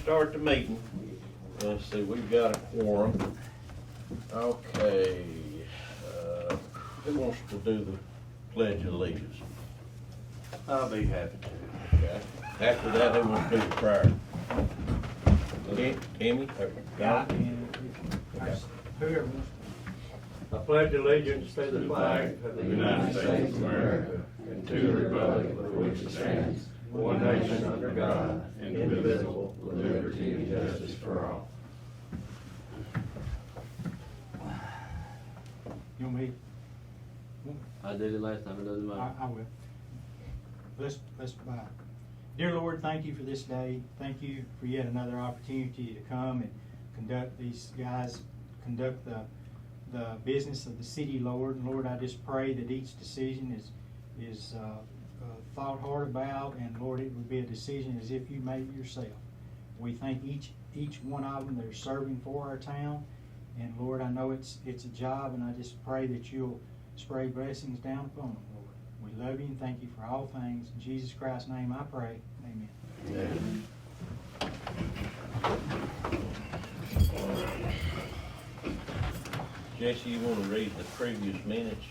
start the meeting. Let's see, we've got a quorum. Okay, who wants to do the pledge of allegiance? I'll be happy to. Okay. After that, who wants to do the prayer? Timmy? Whoever. I pledge allegiance to the flag of the United States of America and to the republic for which it stands, one nation under God, indivisible, with liberty and justice for all. You want me? I did it last time, it doesn't matter. I will. Let's bow. Dear Lord, thank you for this day. Thank you for yet another opportunity to come and conduct the business of the city, Lord. And Lord, I just pray that each decision is thought hard about, and Lord, it would be a decision as if you made it yourself. We thank each one of them that are serving for our town. And Lord, I know it's a job, and I just pray that you'll spray blessings down upon them, Lord. We love you and thank you for all things. In Jesus Christ's name I pray. Amen. Amen. Jesse, you want to read the previous minutes?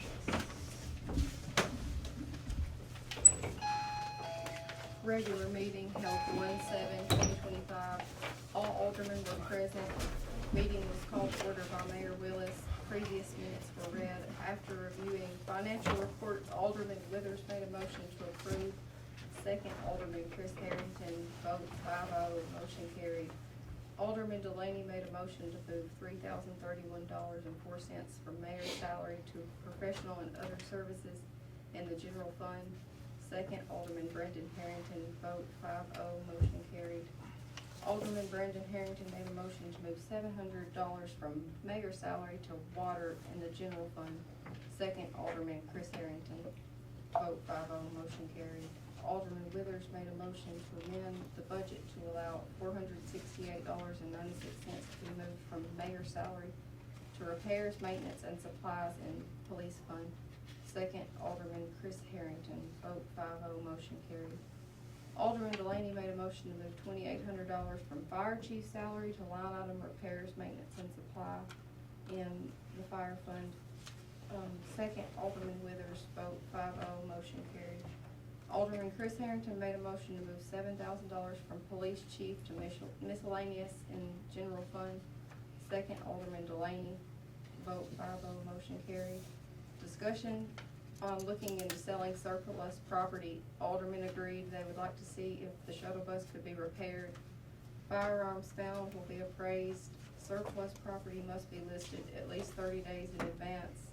Regular meeting held 1/7/2025. All aldermen were present. Meeting was called to order by Mayor Willis. Previous minutes were read. After reviewing financial reports, Alderman Withers made a motion to approve. Second, Alderman Chris Harrington, vote 5-0, motion carried. Alderman Delaney made a motion to move $3,031.04 from mayor's salary to professional and other services in the general fund. Second, Alderman Brendan Harrington, vote 5-0, motion carried. Alderman Brendan Harrington made a motion to move $700 from mayor's salary to water in the general fund. Second, Alderman Chris Harrington, vote 5-0, motion carried. Alderman Withers made a motion to amend the budget to allow $468.96 to be moved from mayor's salary to repairs, maintenance, and supplies in police fund. Second, Alderman Chris Harrington, vote 5-0, motion carried. Alderman Delaney made a motion to move $2,800 from fire chief salary to line item repairs, maintenance, and supply in the fire fund. Second, Alderman Withers, vote 5-0, motion carried. Alderman Chris Harrington made a motion to move $7,000 from police chief to miscellaneous in general fund. Second, Alderman Delaney, vote 5-0, motion carried. Discussion on looking into selling surplus property. Aldermen agreed they would like to see if the shuttle bus could be repaired. Firearms found will be appraised. Surplus property must be listed at least 30 days in advance.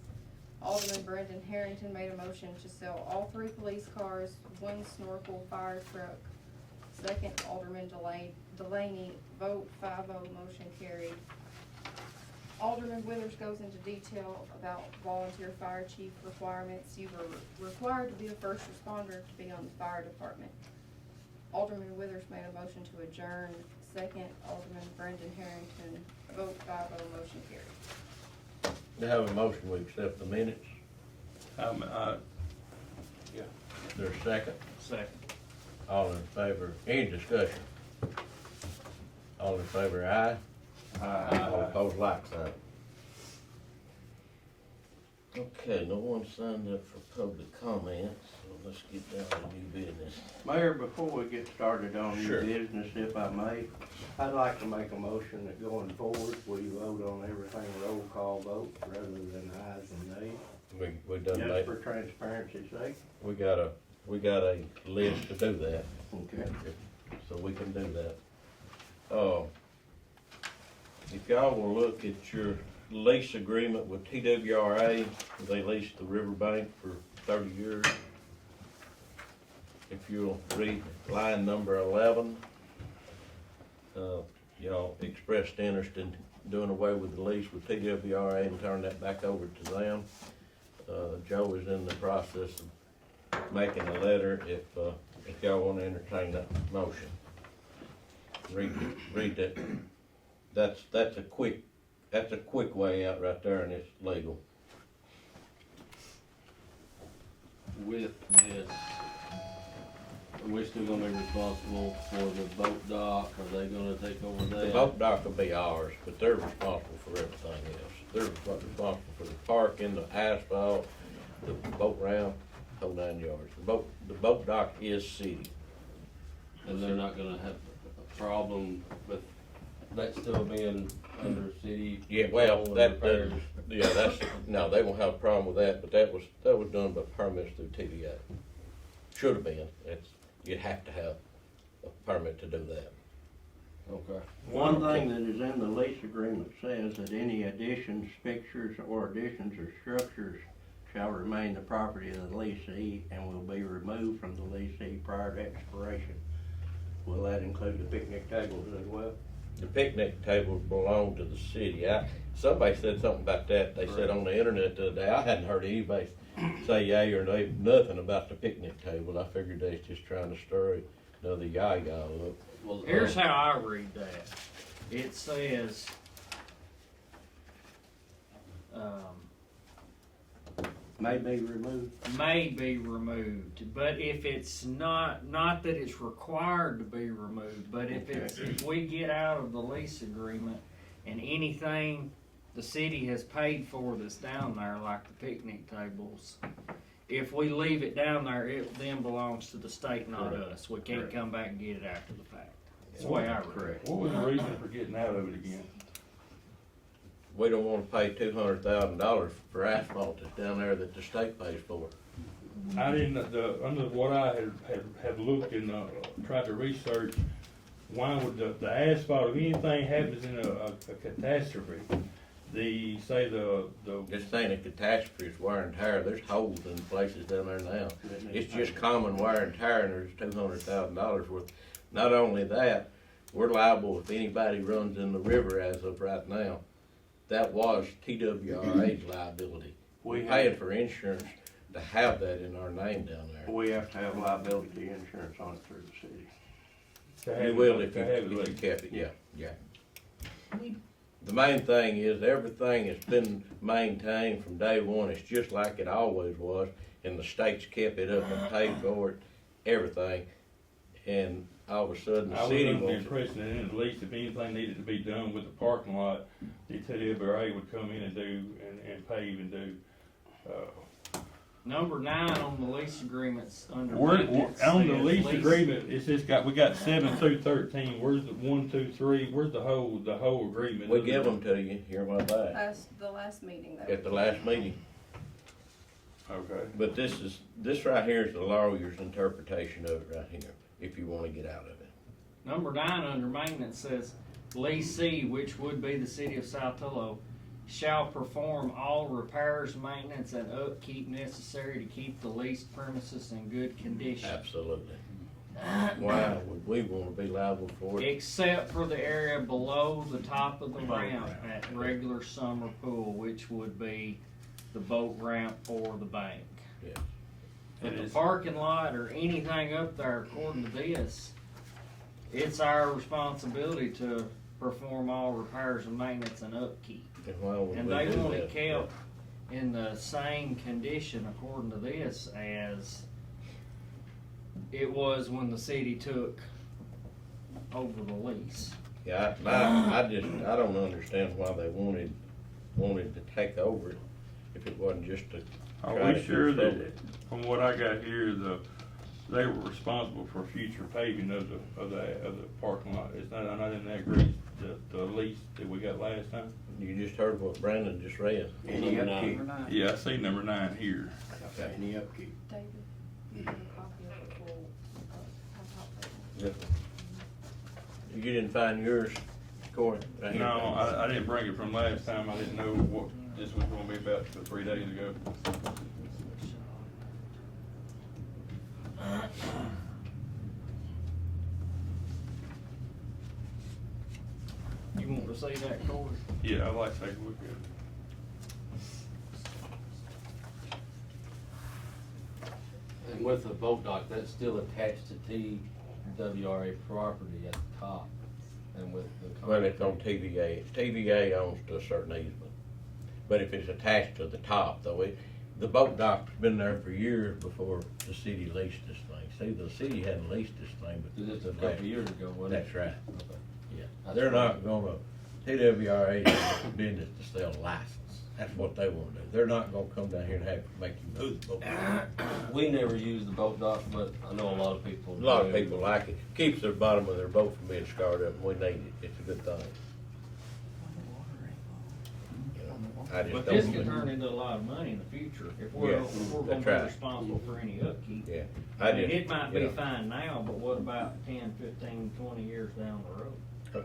Alderman Brendan Harrington made a motion to sell all 3 police cars, 1 snorkel fire truck. Second, Alderman Delaney, vote 5-0, motion carried. Alderman Withers goes into detail about volunteer fire chief requirements. You were required to be a first responder to be on the fire department. Alderman Withers made a motion to adjourn. Second, Alderman Brendan Harrington, vote 5-0, motion carried. To have a motion, we accept the minutes. Yeah. Is there a second? Second. All in favor, any discussion? All in favor, aye? All opposed, like sign. Okay, no one signed up for public comments, so let's get down to new business. Mayor, before we get started on Sure. your business, if I may, I'd like to make a motion that going forward, we vote on everything roll call vote rather than ayes and nays. We done Just made, for transparency's sake. we got a list to do that, Okay. so we can do that. If y'all will look at your lease agreement with TWRA, they leased the riverbank for 30 years. If you'll read line number 11, y'all expressed interest in doing away with the lease with TWRA and turn that back over to them. Joe is in the process of making a letter if y'all want to entertain that motion. Read that. That's a quick way out right there, and it's legal. With this we're still gonna be responsible for the boat dock, are they gonna take over that? The boat dock will be ours, but they're responsible for everything else. They're responsible for the parking, the asphalt, the boat ramp, whole 9 yards. The boat dock is city. And they're not gonna have a problem with that still being under city? Yeah, well, control and that, repairs? no, they won't have a problem with that, but that was done by permits through TVA. Should have been, you'd have to have a permit to do that. Okay. One thing that is in the lease agreement says that any additions, fixtures, or additions or structures shall remain the property of the leasee and will be removed from the leasee prior to expiration. Will that include the picnic tables as well? The picnic tables belong to the city. Somebody said something about that. They said on the internet the other day. I hadn't heard anybody say yay or nay, nothing about the picnic table. I figured they was just trying to stir another yah-yah up. Well, Here's how I read that. It says, May be removed. may be removed, but if it's not that it's required to be removed, but if we get out of the lease agreement and anything the city has paid for that's down there, like the picnic tables, if we leave it down there, it then belongs to the state, not Correct. us. We can't Correct. come back and get it after the fact. That's the way I read it. Correct. What was the reason for getting out of it again? We don't wanna pay $200,000 for asphalt that's down there that the state pays for. I didn't, under what I have looked and, tried to research, why would the asphalt, if anything happens in a catastrophe, This ain't a catastrophe, it's wear and tear. There's holes in places down there now. It's just common wear and tear, and there's $200,000 worth. Not only that, we're liable if anybody runs in the river as of right now. That was TWRA's liability. We're paying for insurance to have that in our name down there. We have to have liability insurance on it through the city. You will if to have you it. kept it, yeah. The main thing is everything has been maintained from day one. It's just like it always was, and the state's kept it up and paid for it, everything. And all of a sudden, the I was city under the wants it. impression that in the lease, if anything needed to be done with the parking lot, the TWRA would come in and do, and pave and do. Number 9 on the lease agreements under On maintenance the says lease agreement, it's just we got 7-13, where's the 1, 2, 3, where's the whole agreement? We give them to you here by that The last meeting though. at the last meeting. Okay. But this right here is the lawyer's interpretation of it right here, if you wanna get out of it. Number 9 under maintenance says, leasee, which would be the city of Saltillo, shall perform all repairs, maintenance, and upkeep necessary to keep the leased premises in good condition, Absolutely. Why would we wanna be liable for it? except for the area below the top of the ramp at regular summer pool, which would be the boat ramp or the bank. Yeah. But the parking lot or anything up there, according to this, it's our responsibility to perform all repairs and maintenance and upkeep. And why would And we they do want it that? kept in the same condition, according to this, as it was when the city took over the lease. Yeah, I don't understand why they wanted to take over it if it wasn't just to. Are try we to sure control that, it. from what I got here, they were responsible for future paving of the parking lot? It's not in that agreement, the lease that we got last time? You just heard what Brandon just read. Any upkeep. Yeah, I see number 9 here. Okay, any upkeep. David, you have a copy of it full, have top You didn't find yours, Corey? right here? No, I didn't bring it from last time. I didn't know what this was gonna be about 3 days ago. You want to see that, Corey? Yeah, I'd like to take a look at it. And with the boat dock, that's still attached to TWRA property at the top, and with the. Well, it's on TVA. TVA owns to a certain easement. But if it's attached to the top, though, the boat dock's been there for years before the city leased this thing. the city hadn't leased this thing, but. Just a couple of years ago, wasn't it? That's right, Okay. yeah. That's They're right. not gonna, TWRA is a business to sell a license. That's what they wanna do. They're not gonna come down here and have to make you move the boat. We never use the boat dock, but I know a lot of people. A lot of do. people like it. Keeps the bottom of their boat from being scarred up, and we need it. It's a good thing. You know, I just But this don't could think- turn into a lot of money in the future if Yeah, we're gonna that's be right. responsible for any upkeep. Yeah. I mean, just, it might you be know, fine now, but what about 10, 15, 20 years down the road?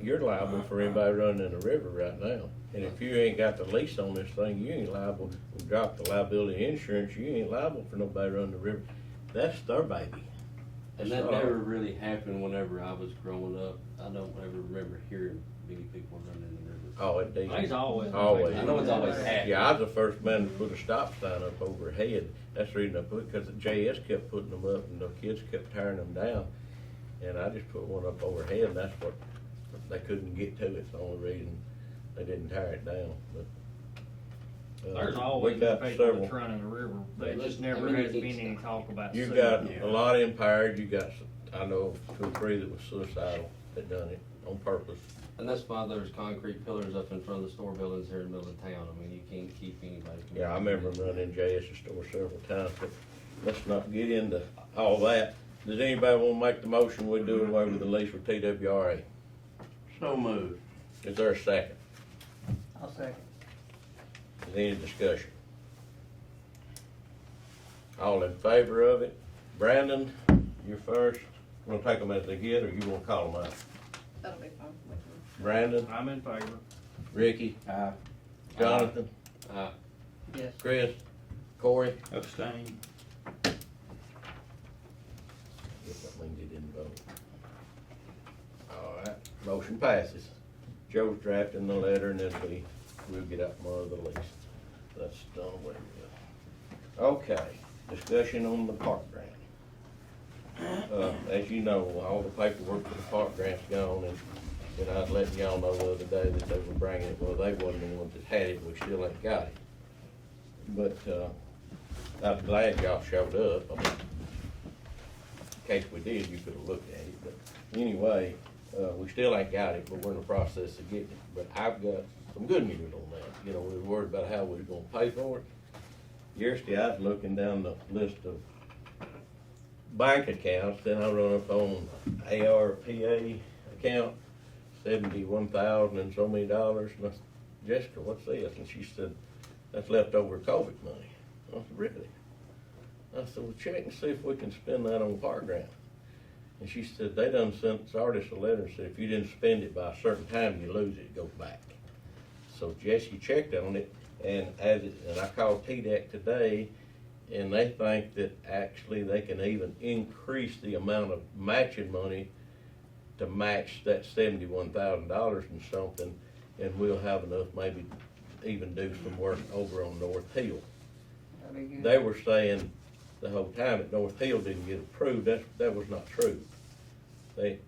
You're liable for anybody running in the river right now. And if you ain't got the lease on this thing, you ain't liable. We drop the liability insurance, you ain't liable for nobody running the river. That's their baby. And that never really happened whenever I was growing up. I don't ever remember hearing many people running in the river. Oh, it did. There's always. Always. I know it's always happened. Yeah, I was the first man to put a stop sign up overhead. That's the reason I put, because the JS kept putting them up and the kids kept tearing them down. And I just put one up overhead, and that's what, they couldn't get to it. It's the only reason they didn't tear it down, but. There's we always got been people several. that's running the river. There Yeah, just I never mean, has it's- been any talk about. You suing. got Yeah. a lot impaired, you got, I know, 2 or 3 that was suicidal, that done it on purpose. And that's why there's concrete pillars up in front of the store buildings here in the middle of town. I mean, you can't keep anybody. from- Yeah, I remember them running in JS's store several times, but let's not get into all that. Does anybody wanna make the motion we do away with the lease with TWRA? So moved. Is there a second? I'll second. Is there any discussion? All in favor of it? Brandon, you're first. We'll take them as they get, or you wanna call them out? That'll be fun with me. Brandon, I'm in favor. Ricky, Jonathan, Yes. Chris, Corey. Abstain. Guess that means he didn't vote. All right, motion passes. Joe's drafting the letter, and then we'll get out more of the lease. That's done away with. Okay, discussion on the park grant. As you know, all the paperwork for the park grant's gone, and I was letting y'all know the other day that they were bringing it. Well, they wasn't the ones that had it, we still ain't got it. But, I'm glad y'all showed up. I mean, in case we did, you could've looked at it, but anyway, we still ain't got it, but we're in the process of getting it. But I've got some good news on that. You know, we were worried about how we was gonna pay for it. Yesterday, I was looking down the list of bank accounts, then I run up on ARPA account, $71,000 and so many dollars. And I said, Jessica, what's this? And she said, that's leftover COVID money. I said, really? I said, well, check and see if we can spend that on park grant. And she said, they done sent artists a letter and said, if you didn't spend it by a certain time, you lose it, it goes back. So Jesse checked on it, and and I called TDEC today, and they think that actually they can even increase the amount of matching money to match that $71,000 and something, and we'll have enough maybe even do some work over on North Hill. That'd be good. They were saying the whole time that North Hill didn't get approved. That was not true. They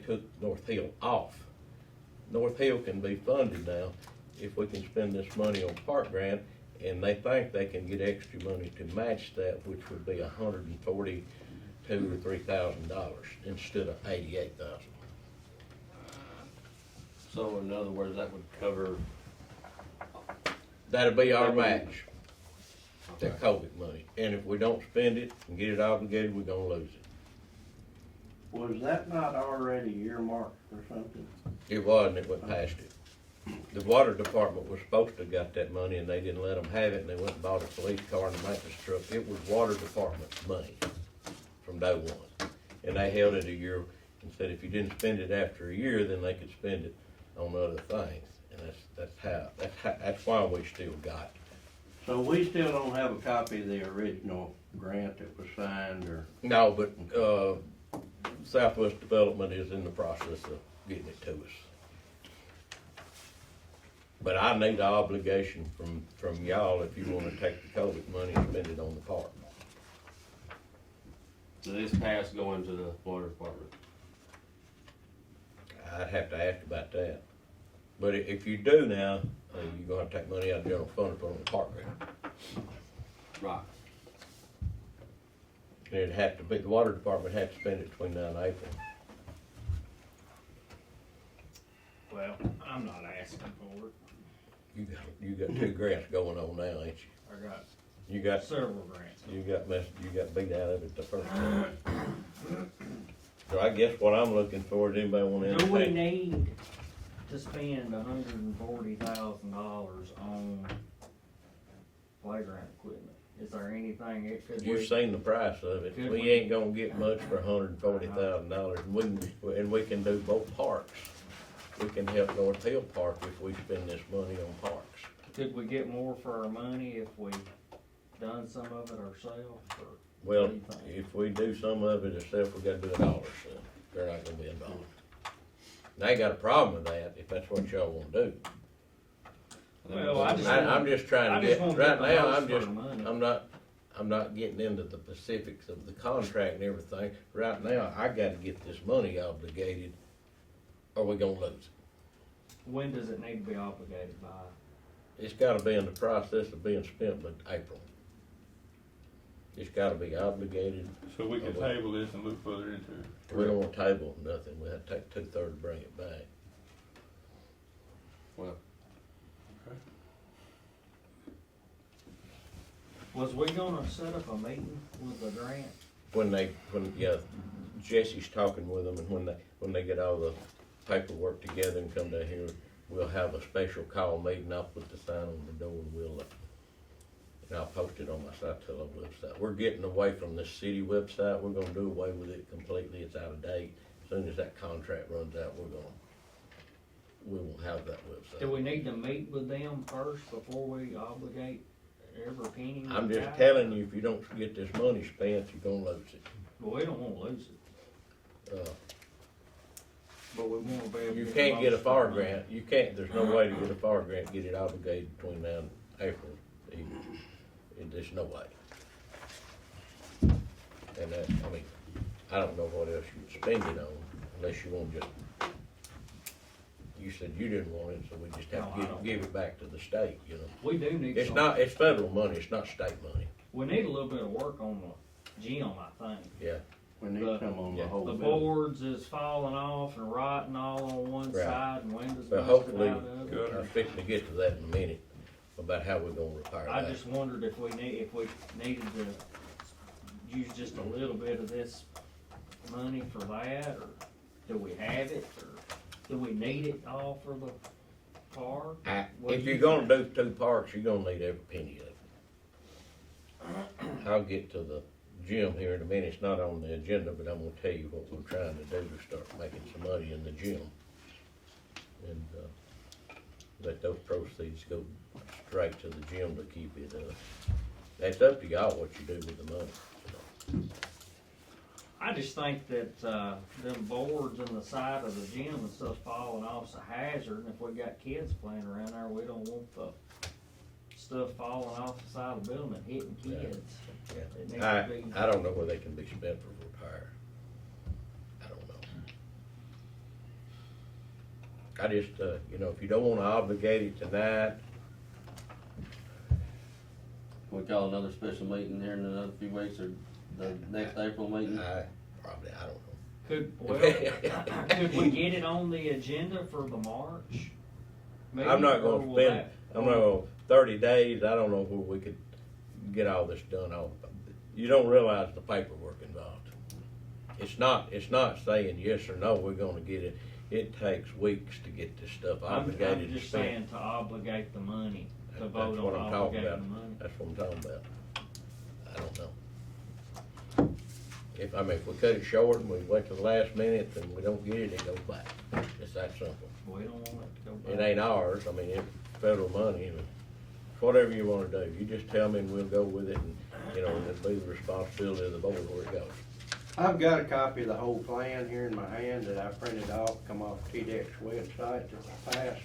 took North Hill off. North Hill can be funded now if we can spend this money on park grant, and they think they can get extra money to match that, which would be $142,000 or $3,000 instead of $88,000. So in other words, that would cover. That'll be our match, that COVID money. And if we don't spend it and get it obligated, we're gonna lose it. Was that not already earmarked or something? It was, and it went past it. The water department was supposed to have got that money, and they didn't let them have it, and they went and bought a police car and a maintenance truck. It was water department's money from day one. And they held it a year and said if you didn't spend it after a year, then they could spend it on other things. And that's why we still got it. So we still don't have a copy of the original grant that was signed, or? No, but, Southwest Development is in the process of getting it to us. But I need the obligation from y'all if you wanna take the COVID money and spend it on the park. So this pass going to the water department. I'd have to ask about that. But if you do now, you're gonna have to take money out of general fund and put it on the park grant. Right. And it'd have to be, the water department had to spend it between now and April. Well, I'm not asking for it. You got 2 grants going on now, ain't you? I got You got, several grants. you got beat out of it the first time. So I guess what I'm looking for is anybody want to Do we entertain? need to spend $140,000 on playground equipment? Is there anything it could You've we? seen the price of it. Could We we- ain't gonna get much for $140,000. And we can do both parks. We can help North Hill Park if we spend this money on parks. Could we get more for our money if we done some of it ourselves? Or Well, what do you think? if we do some of it ourselves, we gotta do it all ourselves. They're not gonna be involved. And I ain't got a problem with that, if that's what y'all wanna do. Well, I just I'm just trying I to just get, want right the now, most I'm for just, the money. I'm not getting into the specifics of the contract and everything. Right now, I gotta get this money obligated, or we gonna lose it. When does it need to be obligated by? It's gotta be in the process of being spent by April. It's gotta be obligated. So we can table this and look further into it. We don't want to table nothing. We have to take 2/3 to bring it back. Well, Was we gonna set up a meeting with the grant? Yeah, Jesse's talking with them, and when they get all the paperwork together and come down here, we'll have a special call meeting. I'll put the sign on the door and I'll post it on my Saltillo website. We're getting away from the city website. We're gonna do away with it completely. It's out of date. As soon as that contract runs out, we won't have that Do website. we need to meet with them first before we obligate every penny? we I'm just got? telling you, if you don't get this money spent, you're gonna lose it. Well, we don't wanna lose it, but we wanna be able to. You get can't the get a most FAR for the money. grant, you can't, there's no way to get a FAR grant, get it obligated between now and April even. There's no way. And that, I mean, I don't know what else you'd spend it on, unless you want just, you said you didn't want it, so we just have No, I to don't. give it back to the state, you know. We do need It's some, not, it's federal money, it's not state money, we need a little bit of work on the gym, I think. yeah. We need some on the Yeah. whole The building. boards is falling off and rotting all on one Right. side and windows But busted hopefully, out of it. Good. I'm fixing to get to that in a minute, about how we're gonna repair I that. just wondered if we needed to use just a little bit of this money for that, or do we have it, or do we need it all for the park? What If do you're you gonna think? do 2 parks, you're gonna need every penny of it. I'll get to the gym here in a minute, it's not on the agenda, but I'm gonna tell you what we're trying to do to start making some money in the gym. And, let those proceeds go straight to the gym to keep it, that's up to y'all what you do with the money, you know. I just think that, them boards on the side of the gym and stuff falling off's a hazard, and if we got kids playing around there, we don't want the stuff falling off the side of the building and hitting Yeah. kids. It needs Yeah. to be- I don't know where they can be spent for repair. I don't know. I just, you know, if you don't wanna obligate it tonight, we call another special meeting here in another few weeks, or the next April meeting? I don't know. Could we get it on the agenda for the March? I'm not meeting, or gonna will spend, that- I'm not gonna, 30 days, I don't know where we could get all this done on. You don't realize the paperwork involved. It's not saying yes or no, we're gonna get it. It takes weeks to get this stuff I'm obligated to just spend. saying to obligate the money, to That's vote what on I'm talking obligating about. the money. That's what I'm talking about. I don't know. If we cut it short and we wait till the last minute and we don't get it, it goes back. It's that simple. We don't want it to go back. It ain't ours, I mean, it's federal money, and whatever you wanna do, you just tell me and we'll go with it, and, you know, it'll be the responsibility of the board where it goes. I've got a copy of the whole plan here in my hand that I printed off, come off TDEC's website that passed.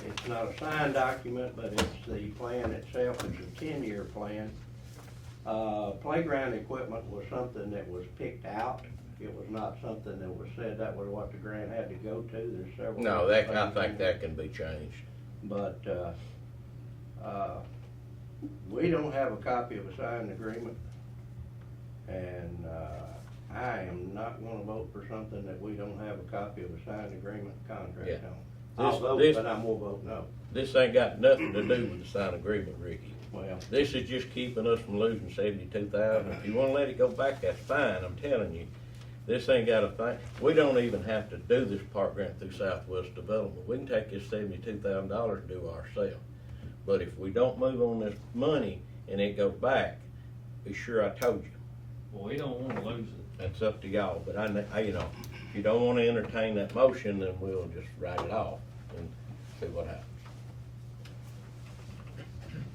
It's not a signed document, but it's the plan itself, it's a 10-year plan. Playground equipment was something that was picked out. It was not something that was said that was what the grant had to go to. There's several. No, I things think in that can be changed. But, we don't have a copy of a signed agreement. And, I am not gonna vote for something that we don't have a copy of a signed agreement contract Yeah. on. I'll This- vote, this- but I'm gonna vote no. This ain't got nothing to do with the signed agreement, Ricky. Well, This is just keeping us from losing 72,000. If you wanna let it go back, that's fine, I'm telling you. This ain't got a thing, we don't even have to do this park grant through Southwest Development. We can take this $72,000 and do it ourselves. But if we don't move on this money and it goes back, be sure I told you. Well, we don't wanna lose it. That's up to y'all, but you know, if you don't wanna entertain that motion, then we'll just write it off and see what happens.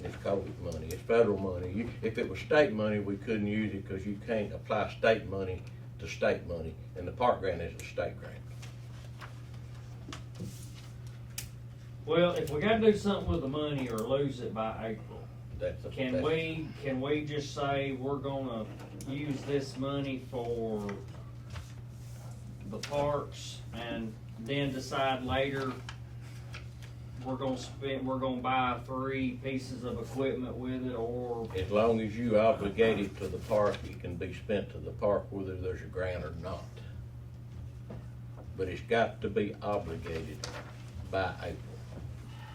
It's COVID money, it's federal money. If it was state money, we couldn't use it because you can't apply state money to state money, and the park grant is a state grant. Well, if we gotta do something with the money or lose it by April, can we just say we're gonna use this money for the parks and then decide later we're gonna buy 3 pieces of equipment with it, or As long as you obligate it to the park, it can be spent to the park whether there's a grant or not. But it's got to be obligated by April.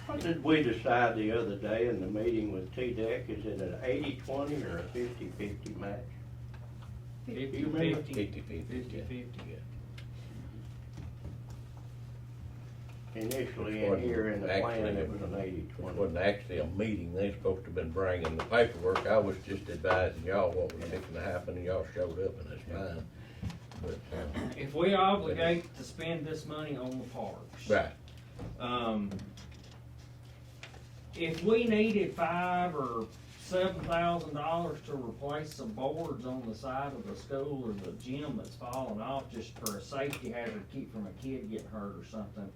what did we decide the other day in the meeting with T-Dec? Is it an 80-20 or a 50-50 match? 50-50. 50-50. Yeah. Initially in here in the plan, it was an It 80-20. wasn't actually a meeting, they supposed to have been bringing the paperwork, I was just advising y'all what was fixing to happen, and y'all showed up, and that's fine. But, If we obligate to spend this money on the parks. right, If we needed $5,000 or $7,000 to replace some boards on the side of the school or the gym that's falling off just for a safety hazard, keep from a kid getting hurt or something,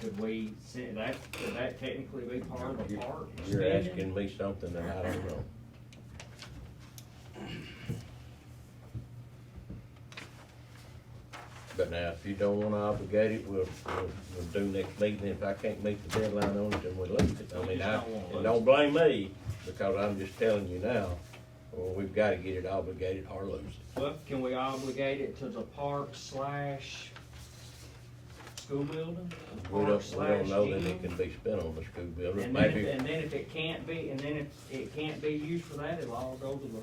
could we could that technically be part of the park you're spending? asking me something that I don't know. But now, if you don't wanna obligate it, we'll do next meeting, if I can't meet the deadline on it, then we lose it. I mean, just don't wanna and lose don't it. blame me, because I'm just telling you now, well, we've gotta get it obligated or lose it. Well, can we obligate it to the park / school building? We don't know that Gym? it can be spent on the school building, And maybe. then if it can't be, if it can't be used for that, it'll all go to the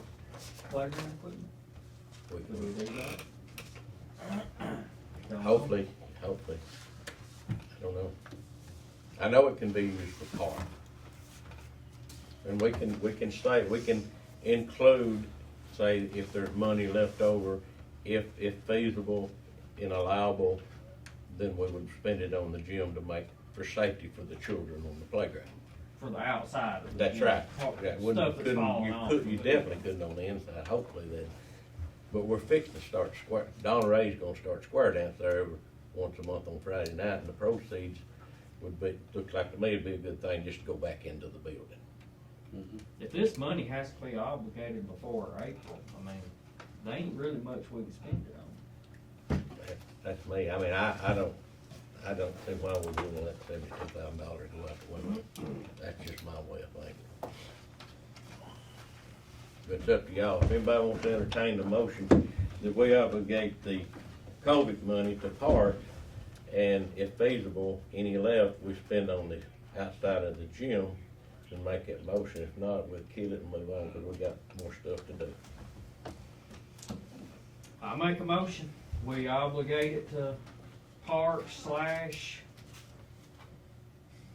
playground equipment? we Could we do that? Don't know. Hopefully. I don't know. I know it can be used for park. And we can include, say, if there's money left over, if feasible and allowable, then we would spend it on the gym to make, for safety for the children on the playground. For the outside of the That's gym, right. park- Yeah, stuff that's falling off. you definitely couldn't on the inside, hopefully then. But we're fixing to start square, Donna Ray's gonna start square dance there once a month on Friday night, and the proceeds would be, looks like to me it'd be a good thing just to go back into the building. If this money has to be obligated before April, I mean, there ain't really much we can spend it on. That's me, I mean, I don't see why we wouldn't let $72,000 go out the window. That's just my way of thinking. But it's up to y'all. If anybody wants to entertain the motion that we obligate the COVID money to park, and if feasible, any left, we spend on the outside of the gym, and make that motion. If not, we'll kill it and move on, because we got more stuff to do. I make a motion, we obligate it to park /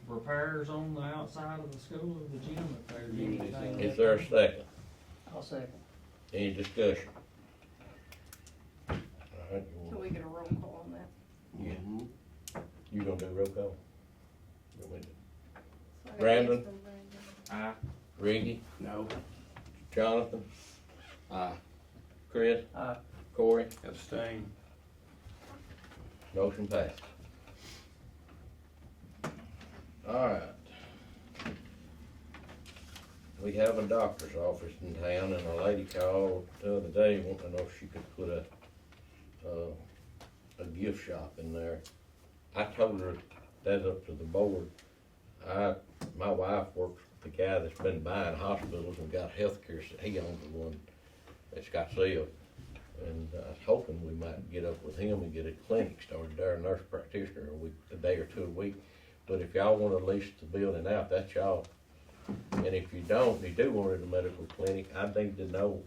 repairs on the outside of the school or the gym if there's anything. Is there a second? I'll second. Any discussion? All right, Can we get a roll call on that? Yeah. Mhm. You gonna do roll call? You want me to? So I got Brandon? yes from Brandon. Aye. Riggy, No. Jonathan, Aye. Chris, Aye. Corey, Abstain. motion passed. All right. We have a doctor's office in town, and a lady called the other day wanting to know if she could put a gift shop in there. I told her that's up to the board. My wife works with the guy that's been buying hospitals and got healthcare, he owns the one. It's got sealed. And I was hoping we might get up with him and get a clinic started there, a nurse practitioner, a day or two a week. But if y'all wanna lease the building out, that's y'all. And if you don't, you do want it a medical clinic, I need to know,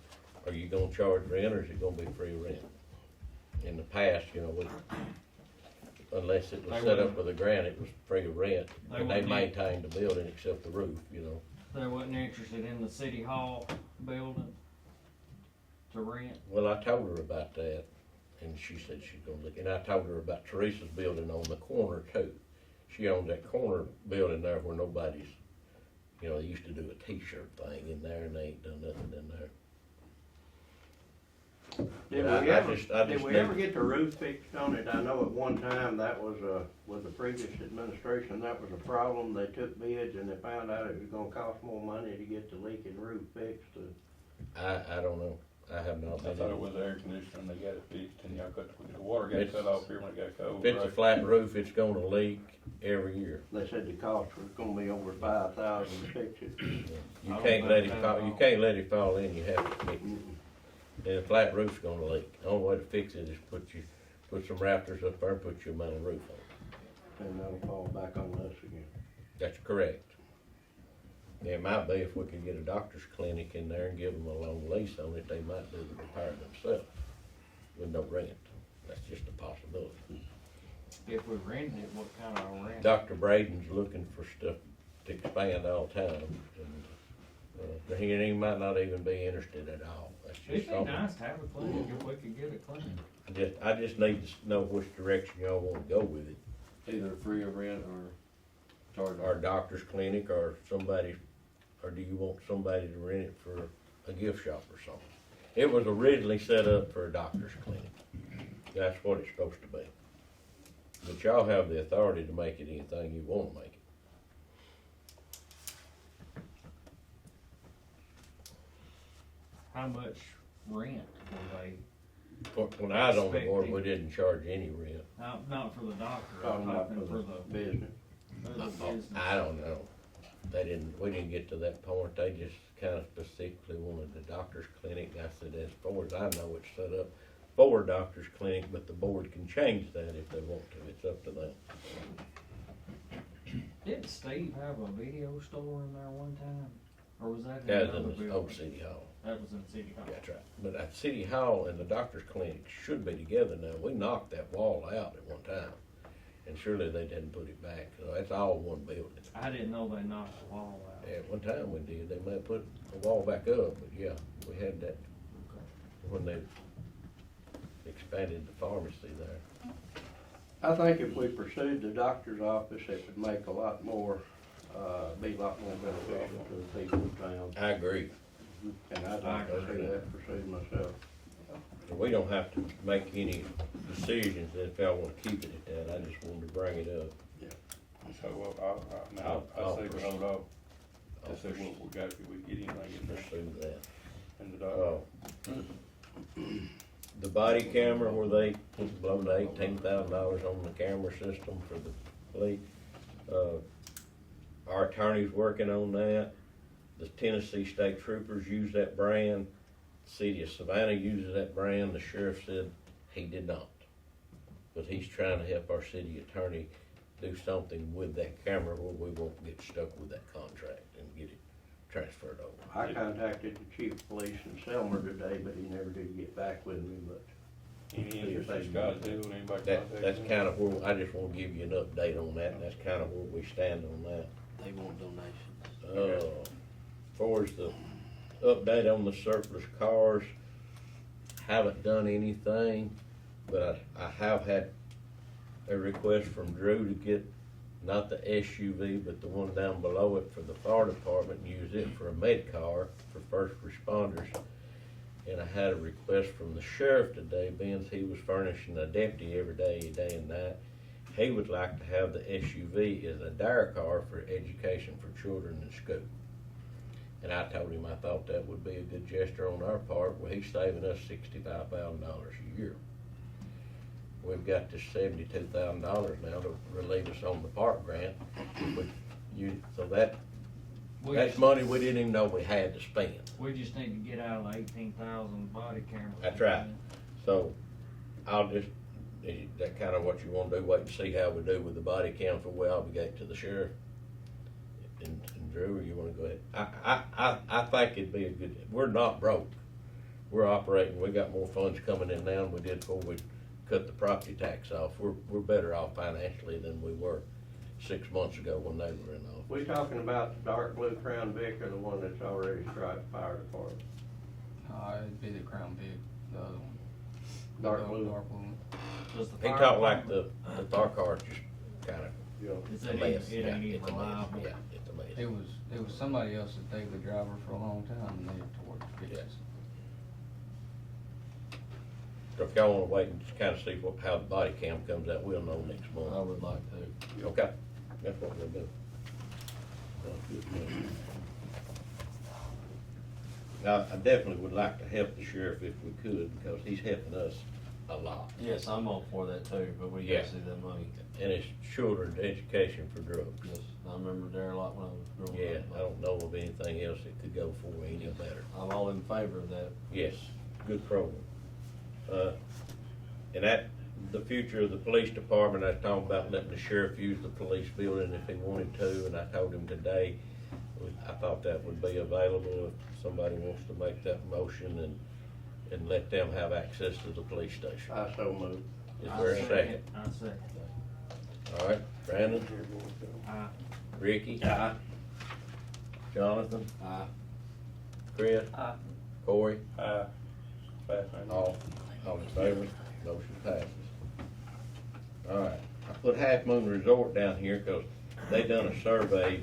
are you gonna charge rent or is it gonna be free rent? In the past, you know, unless it was set up with a grant, it was free of rent. And they maintained the building except the roof, you know. They wasn't interested in the city hall building to rent? Well, I told her about that, and she said she's gonna look, and I told her about Teresa's building on the corner too. She owns that corner building there where nobody's, you know, they used to do a t-shirt thing in there, and they ain't done nothing in there. Did I we ever, just did we need- ever get the roof fixed on it? I know at one time that was with the previous administration, that was a problem. They took bids and they found out it was gonna cost more money to get the leaking roof fixed. I don't know, I have not I been. thought it was air conditioning, they got it fixed, and y'all got, the water got cut off here when it got cold, If it's a right? flat roof, it's gonna leak every year. They said the cost was gonna be over 5,000 to fix it. You can't let it fall, you can't let it fall in, you have to fix it. And a flat roof's gonna leak. The only way to fix it is put some rafters up there and put your metal roof on. And that'll fall back on us again. That's correct. It might be if we could get a doctor's clinic in there and give them a long lease on it, they might do the repair themselves with no rent. That's just a possibility. If we rent it, what kind of rent? Dr. Braden's looking for stuff to expand all the time, and he might not even be interested at all. That's It'd just be something. nice to have a clinic if we could get a clinic. I just need to know which direction y'all wanna go with it. Either free of rent or charge. Or a doctor's clinic, or somebody, or do you want somebody to rent it for a gift shop or something? It was originally set up for a doctor's clinic. That's what it's supposed to be. But y'all have the authority to make it anything you wanna make it. How much rent were they? When I was on the board, we didn't charge any rent. Not for the doctor, Talking I'm about talking for for the the, business. for the business. I don't know. We didn't get to that point. They just kinda specifically wanted a doctor's clinic. I said, as far as I know, it's set up for a doctor's clinic, but the board can change that if they want to. It's up to them. Didn't Steve have a video store in there one time? Or was that in That was another in the old building? City Hall. That was in City Hall. That's right. But at City Hall and the doctor's clinic should be together now. We knocked that wall out at one time. And surely they didn't put it back. So that's all one building. I didn't know they knocked the wall out. At one time we did. They may have put the wall back up, but yeah, we had that when they expanded the pharmacy there. I think if we pursued the doctor's office, it would make a lot more, be a lot more beneficial to the people in town. I agree. And I'd like to see that pursued myself. So we don't have to make any decisions if y'all wanna keep it at that. I just wanted to bring it up. So, I say we hold off, to see what we got, if we get anything in there, Pursue that. and the dog. The body camera where they blowed $18,000 on the camera system for the police. Our attorney's working on that. The Tennessee State Troopers use that brand. The city of Savannah uses that brand. The sheriff said he did not. But he's trying to help our city attorney do something with that camera where we won't get stuck with that contract and get it transferred over. I contacted the chief of police in Selmer today, but he never did get back with me, but. Any interest in Scott Hill, anybody That's contact him? kind of where, I just want to give you an update on that, and that's kind of where we stand on that. They want donations. Far as the update on the surplus cars, haven't done anything, but I have had a request from Drew to get, not the SUV, but the one down below it for the fire department, and use it for a med car for first responders. And I had a request from the sheriff today, being he was furnishing a deputy every day, day and night. He would like to have the SUV as a dare car for education for children in school. And I told him I thought that would be a good gesture on our part, where he's saving us $65,000 a year. We've got this $72,000 now to relieve us on the park grant. So that That's money we didn't even know we had to spend. We just need to get out of the 18,000 body cameras. That's right. So, I'll just, is that kinda what you wanna do, wait and see how we do with the body cam before we obligate to the sheriff? And Drew, or you wanna go ahead? I think it'd be a good, we're not broke. We're operating, we got more funds coming in now than we did before we cut the property tax off. We're better off financially than we were 6 months ago when they were in office. We talking about the dark blue Crown Vic or the one that's already striped fire department? It'd be the Crown Vic, the other one. Dark blue. Dark blue. Does the He fire talked like department- the tar car just kinda Is a it mess. it ain't Yeah, even it's a mess. reliable? Yeah, it's a mess. It was somebody else that they the driver for a long time and they tore it to Yes. pieces. So if y'all wanna wait and just kinda see how the body cam comes out, we'll know next I month. would like to. Okay, that's what we'll do. Now, I definitely would like to help the sheriff if we could, because he's helping us a lot. Yes, I'm all for that too, but we Yeah. gotta see that money. And it's children's education for drugs. Yes, I remember there a lot when I was growing Yeah, up. I don't know of anything else that could go for any better. I'm all in favor of that. Yes, good program. And that, the future of the police department, I was talking about letting the sheriff use the police building if he wanted to, and I told him today, I thought that would be available if somebody wants to make that motion and let them have access to the police station. I so move. Is there a second? I second. All right, Brandon, Aye. Ricky? Jonathan? Aye. Chris? Aye. Corey? Pathfinder. All in favor? Motion passes. All right, I put Half Moon Resort down here because they done a survey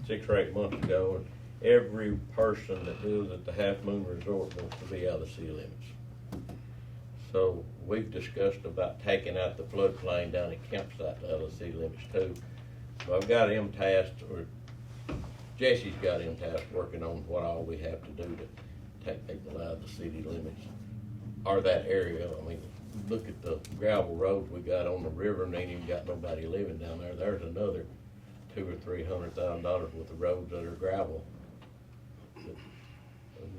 6 or 8 months ago, and every person that lives at the Half Moon Resort wants to be out of the city limits. So we've discussed about taking out the floodplain down at Campsite out of the city limits too. So I've got him tasked, or Jesse's got him tasked working on what all we have to do to take people out of the city limits, or that area. I mean, look at the gravel roads we got on the river, and ain't even got nobody living down there. There's another $200,000 or $300,000 worth of roads that are gravel.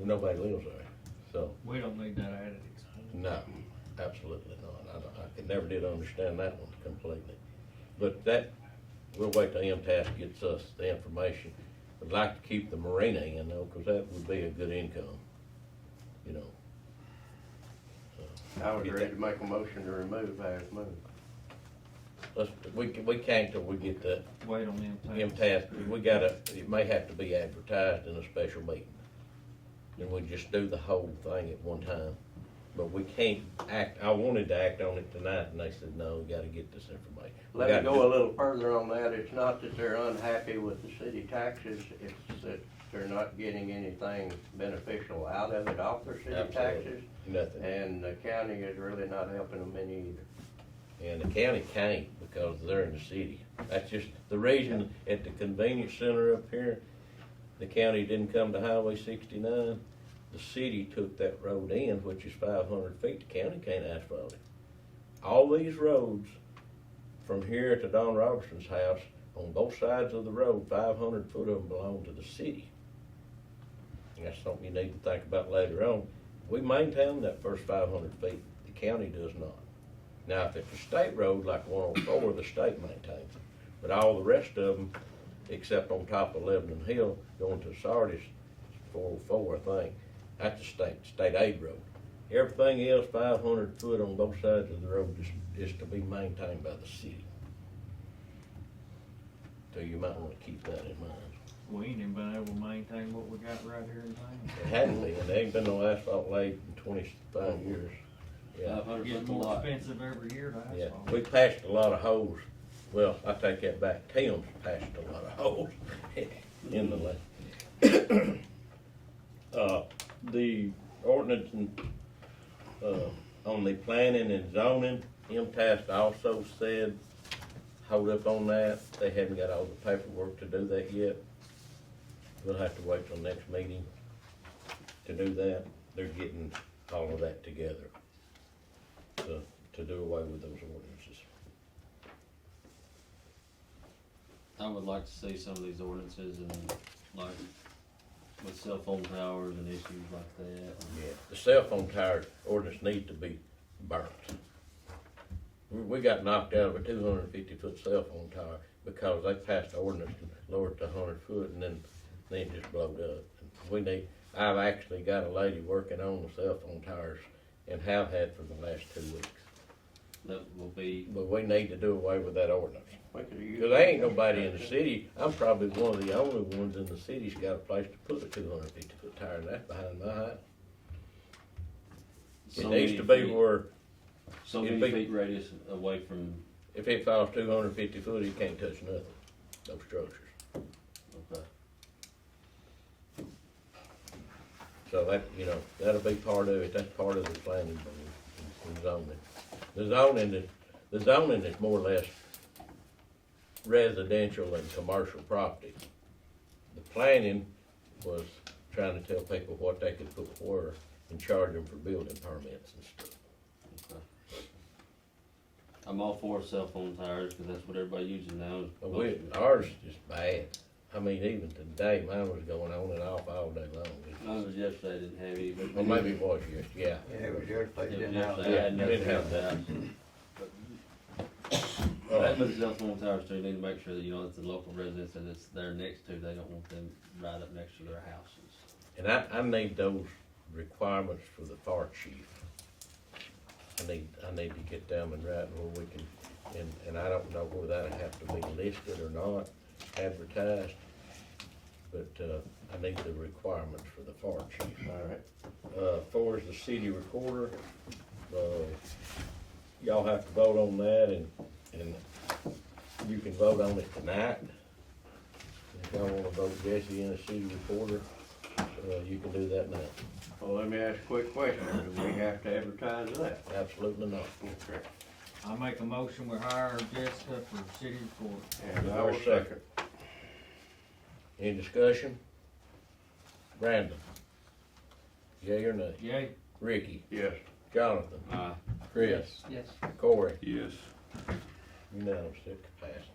Nobody lives there, so, We don't need that added expense. no, absolutely not. I could never did understand that one completely. But that, we'll wait till MTS gets us the information. I'd like to keep the marina in though, cause that would be a good income, you know. I was Get ready that- to make a motion to remove Half Moon. we can't till we get the Wait on them. MTS, we gotta, it may have to be advertised in a special meeting. And we just do the whole thing at one time. But we can't act, I wanted to act on it tonight, and they said, no, we gotta get this information. We Let me gotta go do- a little further on that. It's not that they're unhappy with the city taxes, it's that they're not getting anything beneficial out of it off their city Absolutely. taxes. Nothing. And the county is really not helping them any either. And the county can't because they're in the city. That's just the reason at the convenience center up here, the county didn't come to Highway 69. The city took that road in, which is 500 feet. The county can't asphalt it. All these roads from here to Don Robertson's house, on both sides of the road, 500 foot of them belong to the city. And that's something you need to think about later on. We maintain that first 500 feet. The county does not. Now, if it's a state road like 104, the state maintains it. But all the rest of them, except on top of Lebanon Hill, going to Sardis, 404, I think, that's a state aid road. Everything else, 500 foot on both sides of the road is to be maintained by the city. So you might want to keep that in mind. We ain't even been able to maintain what we got right here in town. It hadn't been, there ain't been no asphalt laid in 25 years. Yeah. 500 It's foot a more lot. expensive every year to Yeah, asphalt. we patched a lot of holes. Well, I take that back. Tim's patched a lot of holes in the lane. The ordinance on the planning and zoning, MTS also said, hold up on that. They haven't got all the paperwork to do that yet. We'll have to wait till next meeting to do that. They're getting all of that together to do away with those ordinances. I I would like to see some of these ordinances and like with cell phone towers and issues like that. Yeah, the cell phone tower ordinance needs to be burnt. We got knocked out of a 250-foot cell phone tower because they passed the ordinance and lowered it to 100 foot, and then it just blowed up. I've actually got a lady working on the cell phone towers and have had for the last 2 weeks. That will be, But we need to do away with that ordinance. We could use- Because there ain't nobody in the city, I'm probably one of the only ones in the city's got a place to put a 250-foot tire, and that's behind my house. It so needs many to be feet- where, so it'd many be- feet radius away from, if it falls 250 foot, it can't touch nothing, no structures. okay. So that, that'll be part of it, that's part of the planning board and zoning. The zoning is more or less residential and commercial property. The planning was trying to tell people what they could put where and charge them for building permits and stuff. I'm all for cell phone towers, cause that's what everybody uses now. But ours is bad. I mean, even today, mine was going on and off all day long. Mine was yesterday, I didn't have any, but. Well, maybe it was yesterday, yeah. Yeah, it was your place, It was didn't have yesterday, I had Yeah, nothing didn't have that. That with the cell phone towers too, you need to make sure that, it's the local residents that it's there next to, they don't want them right up next to their houses. And I need those requirements for the fire chief. I need to get them in writing where we can, and I don't know whether that'll have to be listed or not, advertised. But, I need the requirements for the fire chief. All right. For the city recorder, y'all have to vote on that, and you can vote on it tonight. If y'all wanna vote Jesse in as city recorder, you can do that now. Well, let me ask a quick question. Do we have to advertise that? Absolutely not. Okay. I make a motion, we hire Jessica for city recorder. And I will second. Any discussion? Brandon? Yea or nay? Yay. Ricky? Yes. Jonathan? Aye. Chris? Yes. Corey? Yes. Unanimous, it passed.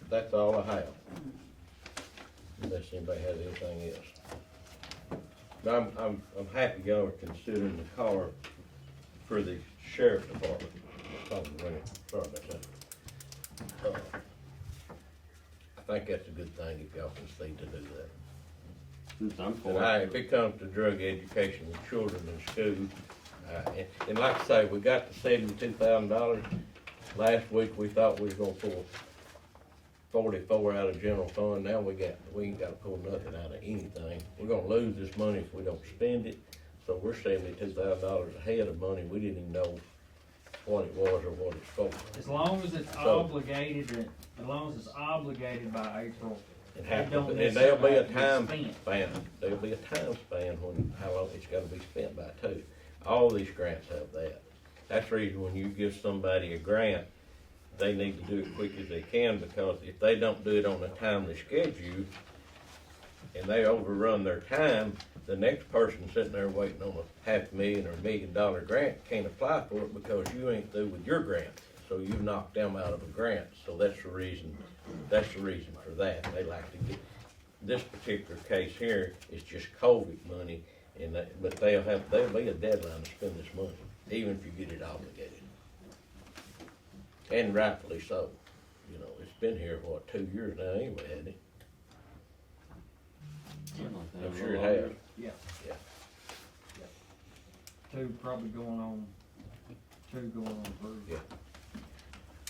That's all I have. Unless anybody has anything else. But I'm happy y'all are considering the car for the sheriff's department. Sorry about that. I think that's a good thing if y'all can see to do that. I'm for And it. if it comes to drug education with children in school, and like I say, we got the $72,000. Last week, we thought we was gonna pull 44 out of general fund. Now we ain't gotta pull nothing out of anything. We're gonna lose this money if we don't spend it. So we're $72,000 ahead of money. We didn't even know what it was or what it's for. As long as it's So- obligated, as long as it's obligated by April, And It don't there'll be a necessarily time have to be span, there'll be a time span when, how long it's gotta be spent by too. All these grants have that. That's the reason when you give somebody a grant, they need to do it quick as they can, because if they don't do it on a timely schedule, and they overrun their time, the next person sitting there waiting on a $500,000 or $1 million grant can't apply for it because you ain't through with your grant. So you knocked them out of a grant, so that's the reason for that. They like to get, this particular case here is just COVID money, but there'll be a deadline to spend this money, even if you get it obligated. And rightfully so. It's been here, 2 years now anyway, hasn't it? I'm sure it has. yeah. Yeah. Two probably going on 3. Yeah.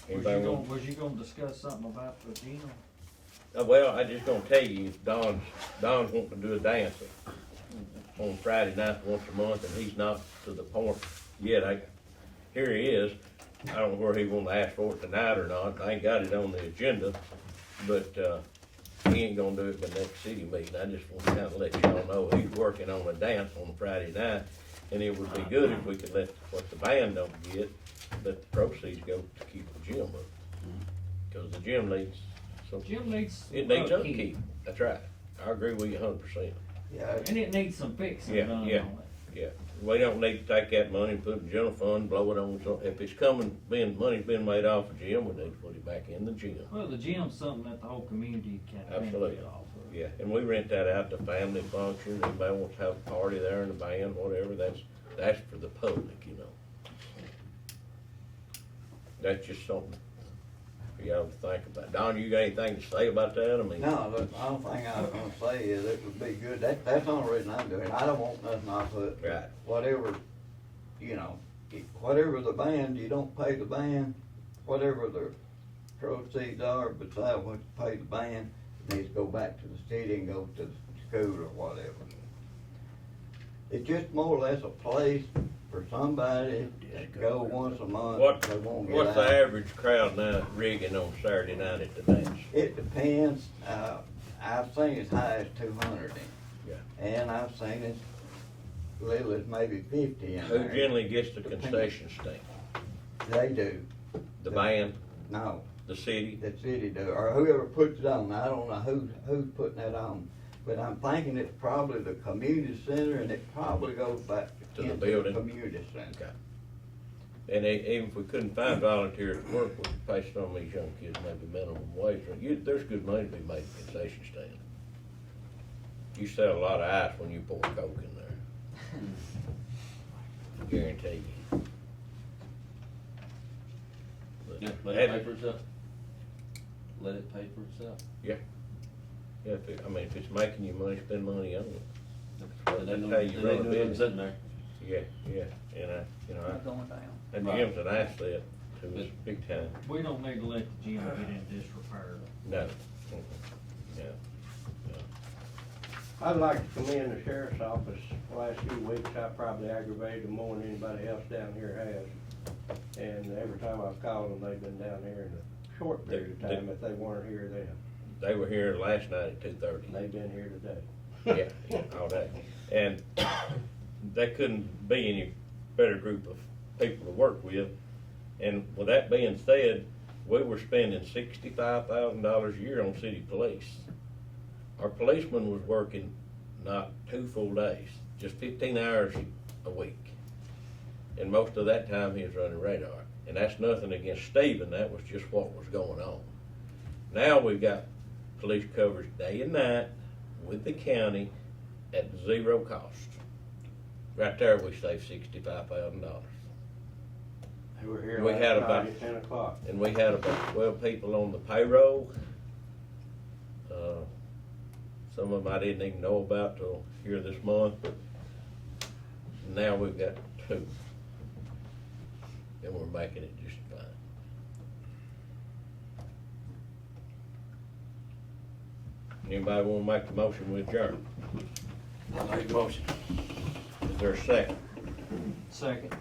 Was Anybody want- you gonna discuss something about the gym? Well, I just gonna tell you, Don's wanting to do a dance on Friday night once a month, and he's not to the point yet. Here he is. I don't know where he wanna ask for it tonight or not. I ain't got it on the agenda, but, he ain't gonna do it by next city meeting. I just want to kinda let y'all know he's working on a dance on Friday night, and it would be good if we could let what the band don't get, let the proceeds go to keep the gym up. Cause the gym needs some. Gym needs. It needs upkeep, that's right, I agree with you 100%, Yeah. And it needs some fixing Yeah, done on yeah. it. yeah, we don't need to take that money and put it in general fund, blow it on, if it's money's being made off of gym, we need to put it back in the gym. Well, the gym's something that the whole community can Absolutely. benefit off of. Yeah, and we rent that out to family functions, anybody wants to have a party there in the band, whatever, that's for the public, you know. That's just something for y'all to think about. Don, you got anything to say about that? I mean. No, the only thing I was gonna say is it would be good, that's the only reason I'm doing it, I don't want nothing off of it. Right. Whatever, you know, whatever the band, you don't pay the band, whatever the proceeds are beside what you pay the band, it needs to go back to the city and go to the school or whatever. It's just more or less a place for somebody to go once a month. They won't get What's the out. average crowd now rigging on Saturday night at the dance? It depends, I've seen as high as 200 in. Yeah. And I've seen as little as maybe 50 in Who there. generally gets the concession stand? They do. The band, No, the city? the city do, or whoever puts it on. I don't know who's putting that on. But I'm thinking it's probably the community center and it probably goes back To the into building? community center. Okay. And even if we couldn't find volunteers to work, we could pay some of these young kids maybe minimum wage. There's good money to be made at the concession stand. You sell a lot of ice when you pour Coke in there. Guarantee you. But Yeah, let it pay for itself. Let it pay for itself. Yeah, if it's making you money, spend money on it. They That's know, how you they run a know it's business. sitting there. Yeah, and Not going down. and Right. Jim's an asset to us, big time. We don't need to let the gym get in disrepair. No. No. I'd like to commend the sheriff's office. The last few weeks, I probably aggravated them more than anybody else down here has. And every time I've called them, they've been down here in a short period of time. If they weren't here then, They were here last night at 2:30. they've been here today. Yeah, all day. And there couldn't be any better group of people to work with. And with that being said, we were spending $65,000 a year on city police. Our policeman was working not 2 full days, just 15 hours a week. And most of that time he was running radar. And that's nothing against Stephen, that was just what was going on. Now we've got police coverage day and night with the county at 0 cost. Right there, we saved $65,000. They were here We last had night about- at 10 o'clock. And we had about 12 people on the payroll. Some of them I didn't even know about till here this month, but now we've got 2. And we're making it just fine. Anybody wanna make the motion with adjourn? I make a motion. Is there a second? Second.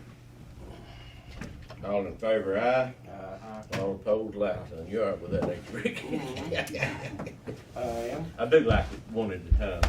All in favor, aye? All opposed, like sign. You're all right with that, ain't you, Rick? I am. I do like it one at a time.